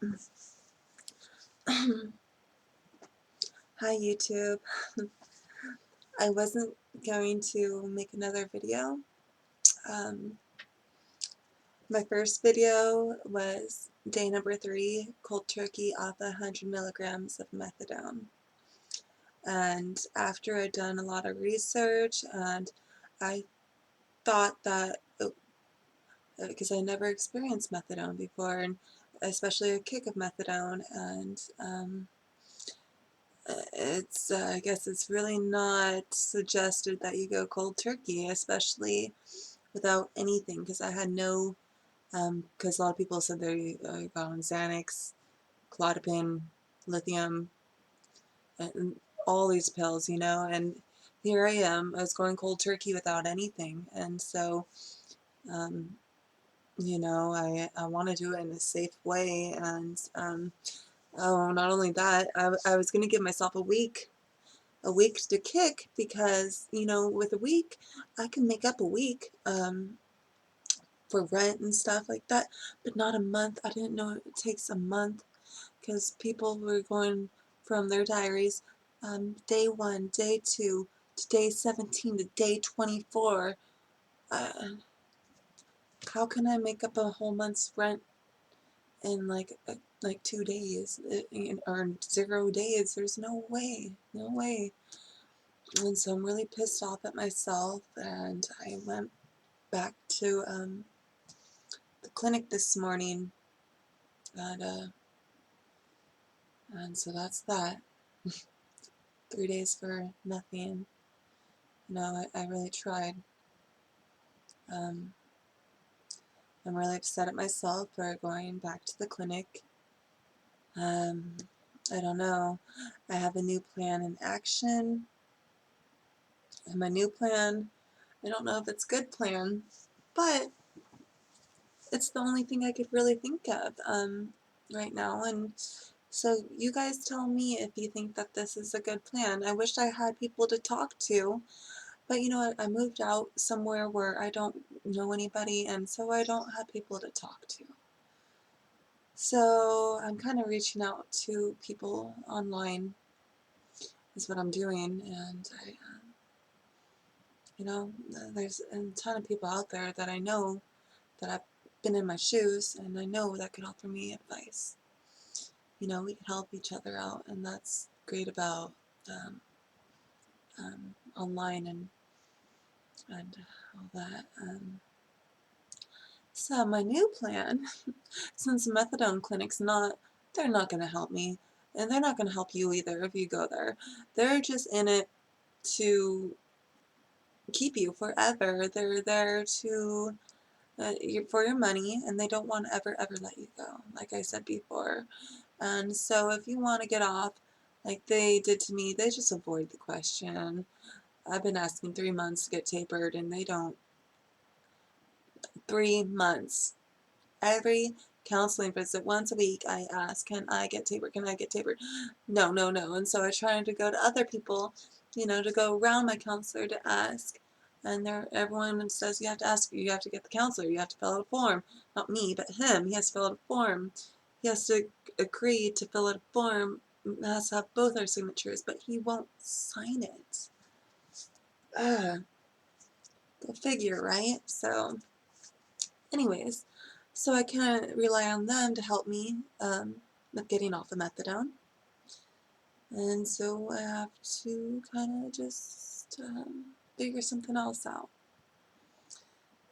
Hi YouTube. I wasn't going to make another video. Um, my first video was day number 3, cold turkey off 100 milligrams of methadone. And after I'd done a lot of research, and I thought that, because I never experienced methadone before, and especially a kick of methadone, and I guess it's really not suggested that you go cold turkey, especially without anything, because I had no, because a lot of people said they got on Xanax, clozapine, lithium, and all these pills, and here I am, I was going cold turkey without anything, and so, um, I want to do it in a safe way, and, oh, not only that, I was going to give myself a week to kick, because with a week I can make up a week for rent and stuff like that, but not a month. I didn't know it takes a month, because people were going from their diaries, day 1, day 2 to day 17 to day 24. uh, how can I make up a whole month's rent in like 2 days, or 0 days? There's no way, no way. And so I'm really pissed off at myself, and I went back to the clinic this morning, and so that's that. 3 days for nothing. I really tried. Um, I'm really upset at myself for going back to the clinic. Um, I don't know. I have a new plan in action, and my new plan, I don't know if it's a good plan, but it's the only thing I could really think of right now. And so you guys tell me if you think that this is a good plan. I wish I had people to talk to, but I moved out somewhere where I don't know anybody, and so I don't have people to talk to. So I'm kind of reaching out to people online is what I'm doing, and there's a ton of people out there that I know that have been in my shoes, and I know that could offer me advice. We can help each other out, and that's great about online and all that. So my new plan, since the methadone clinic's they're not going to help me, and they're not going to help you either if you go there. They're just in it to keep you forever. They're there to for your money, and they don't want to ever let you go, like I said before. And so if you want to get off, like they did to me, they just avoid the question. I've been asking 3 months to get tapered, and they don't. 3 months. Every counseling visit, once a week, I ask, can I get tapered? Can I get tapered? No, no, no. And so I try to go to other people, to go around my counselor to ask. And everyone says, you have to ask, you have to get the counselor, you have to fill out a form. Not me, but him. He has to fill out a form. He has to agree to fill out a form. It has to have both our signatures, but he won't sign it. Go figure, right? So, anyways, so I kind of rely on them to help me with getting off the methadone. And so I have to kind of just figure something else out.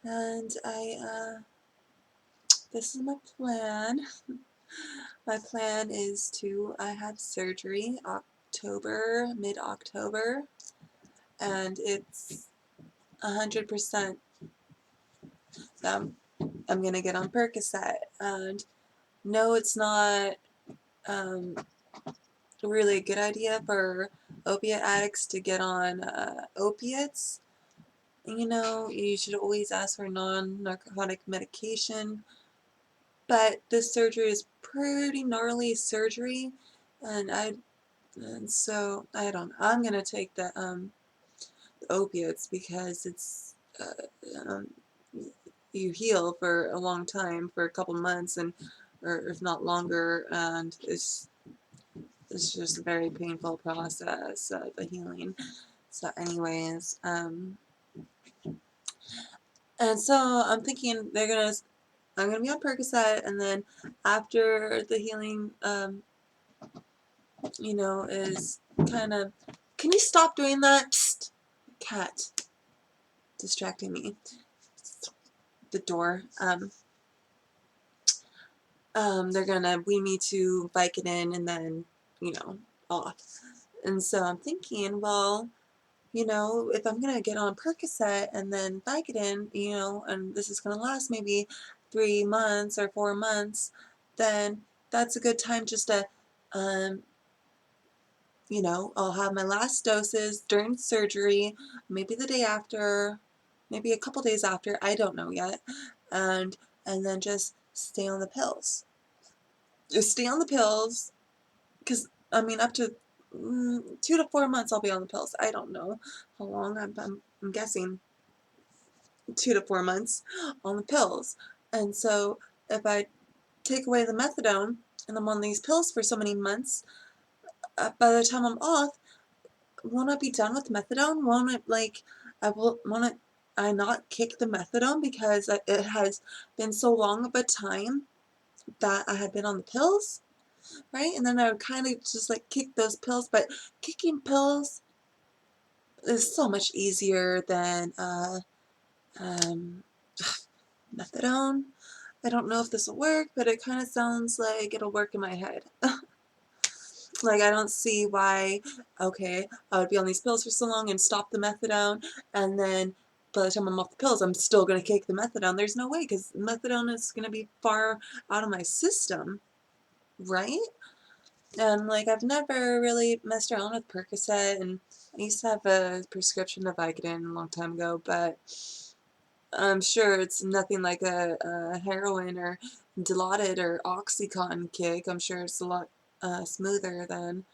And this is my plan. My plan is I have surgery mid-October, and it's 100% I'm going to get on Percocet. And no, it's not really a good idea for opiate addicts to get on opiates. You should always ask for non-narcotic medication. But this surgery is pretty gnarly surgery, and so I'm gonna take the opiates, because it's um, you heal for a long time, for a couple months, and or if not longer, and it's just a very painful process, the healing. So anyways, and so I'm thinking I'm gonna be on Percocet, and then after the healing, is kind of, can you stop doing that? Psst, cat, distracting me. The door. They're gonna wean me to Vicodin and then, off. And so I'm thinking, well, if I'm gonna get on Percocet and then Vicodin, and this is gonna last maybe 3 months or 4 months, then that's a good time just to, um, I'll have my last doses during surgery, maybe the day after, maybe a couple days after, I don't know yet, and and then just stay on the pills. Just stay on the pills, because I mean, up to 2 to 4 months I'll be on the pills. I don't know how long. I'm guessing 2 to 4 months on the pills. And so if I take away the methadone and I'm on these pills for so many months, by the time I'm off, won't I be done with methadone? Won't I not kick the methadone because it has been so long of a time that I had been on the pills, right? And then I would kind of just like kick those pills, but kicking pills is so much easier than um, methadone. I don't know if this will work, but it kind of sounds like it'll work in my head. Like, I don't see why, okay, I would be on these pills for so long and stop the methadone, and then by the time I'm off the pills, I'm still going to kick the methadone. There's no way, because methadone is going to be far out of my system, right? And, like, I've never really messed around with Percocet, and I used to have a prescription of Vicodin a long time ago, but I'm sure it's nothing like a heroin or Dilaudid or Oxycontin kick. I'm sure it's a lot smoother than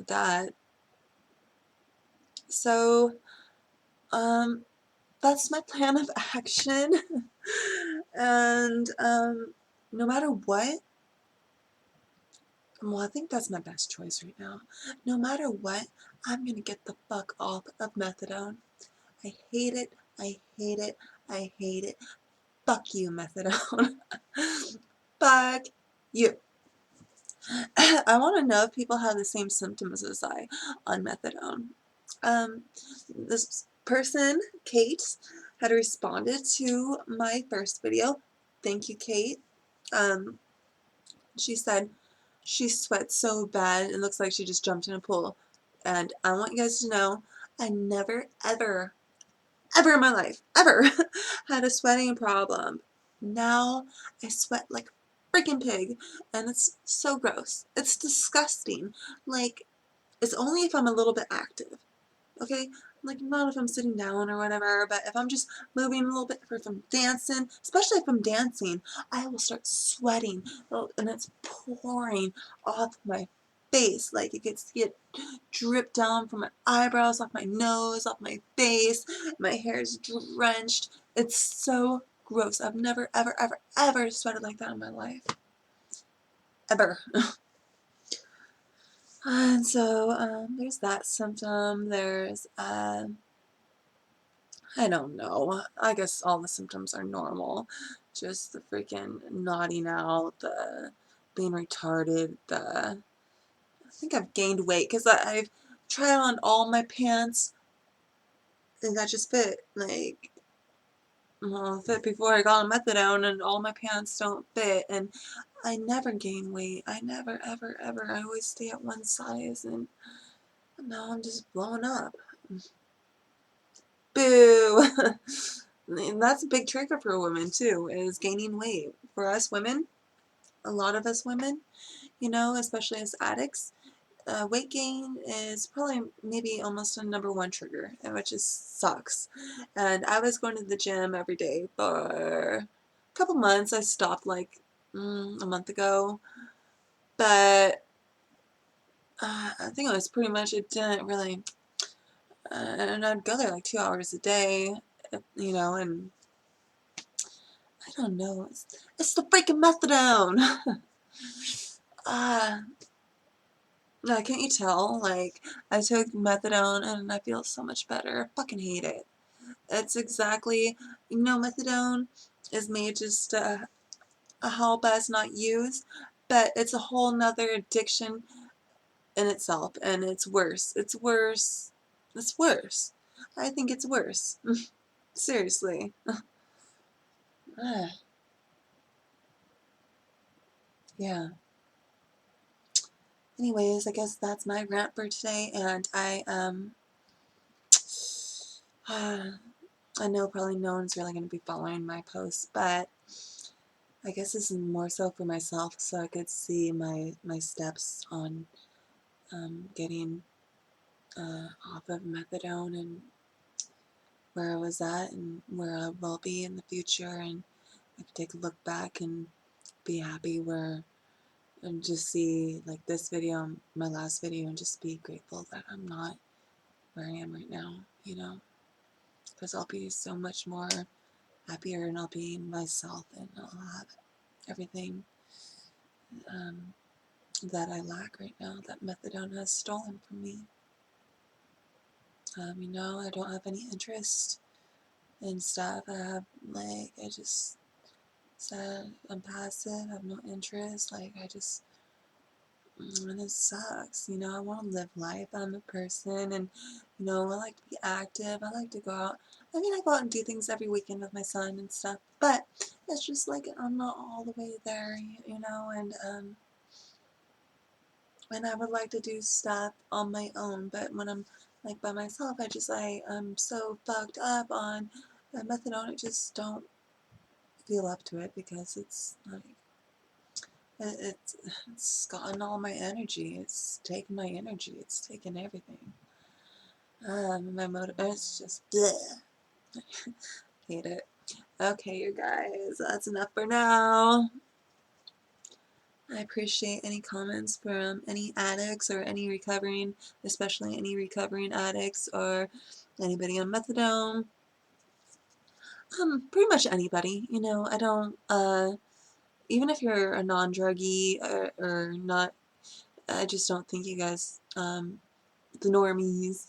that. So, that's my plan of action. And no matter what, well, I think that's my best choice right now. No matter what, I'm gonna get the fuck off of methadone. I hate it. I hate it. I hate it. Fuck you, methadone. Fuck you. I want to know if people have the same symptoms as I on methadone. This person, Kate, had responded to my first video. Thank you, Kate. She said she sweats so bad it looks like she just jumped in a pool. And I want you guys to know I never, ever, ever in my life, ever had a sweating problem. Now I sweat like a freaking pig, and it's so gross. It's disgusting. Like, it's only if I'm a little bit active, okay? Like, not if I'm sitting down or whatever, but if I'm just moving a little bit, or if I'm dancing, especially if I'm dancing, I will start sweating, and it's pouring off my face. Like, it gets drip down from my eyebrows, off my nose, off my face. My hair is drenched. It's so gross. I've never, ever, ever, ever sweated like that in my life. Ever. And so, there's that symptom. There's, I don't know. I guess all the symptoms are normal. Just the freaking nodding out, the being retarded, I think I've gained weight because I've tried on all my pants and that just fit. Like, well, fit before I got on methadone, and all my pants don't fit. And I never gain weight. I never, ever, ever. I always stay at one size, and now I'm just blowing up. Boo! And that's a big trigger for women too, is gaining weight. For us women, a lot of us women, especially as addicts, weight gain is probably maybe almost a #1 trigger, and which just sucks. And I was going to the gym every day for a couple months. I stopped like a month ago, but I think it was pretty much, it didn't really, and I'd go there like 2 hours a day, and I don't know. It's the freaking methadone. Ah, can't you tell? Like, I took methadone and I feel so much better. I fucking hate it. It's exactly, methadone is made just to help us not use, but it's a whole nother addiction in itself, and it's worse. It's worse. It's worse. I think it's worse. Seriously. Yeah. Anyways, I guess that's my rant for today, and I know probably no one's really going to be following my posts, but I guess this is more so for myself, so I could see my steps on getting off of methadone and where I was at and where I will be in the future, and I could take a look back and be happy where and just see like this video, my last video, and just be grateful that I'm not where I am right now, because I'll be so much more happier and I'll be myself and I'll have everything um, that I lack right now that methadone has stolen from me. I don't have any interest in stuff. I just said I'm passive, I have no interest, and it sucks, I want to live life, I'm a person, and, I like to be active, I like to go out, I go out and do things every weekend with my son and stuff, but it's just like, I'm not all the way there, and I would like to do stuff on my own, but when I'm, like, by myself, I'm so fucked up on methadone, I just don't feel up to it, because it's, like, it's gotten all my energy. It's taken my energy. It's taken everything. My motive. It's just bleh. Hate it. Okay, you guys. That's enough for now. I appreciate any comments from any addicts or any recovering, especially any recovering addicts or anybody on methadone. Pretty much anybody. I don't. Even if you're a non-druggie or not, I just don't think you guys the normies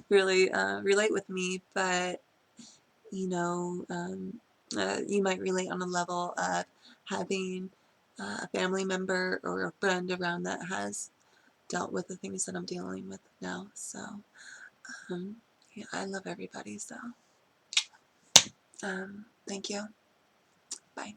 really relate with me, but you might relate on a level of having a family member or a friend around that has dealt with the things that I'm dealing with now. So, um, yeah, I love everybody. So, thank you. Bye.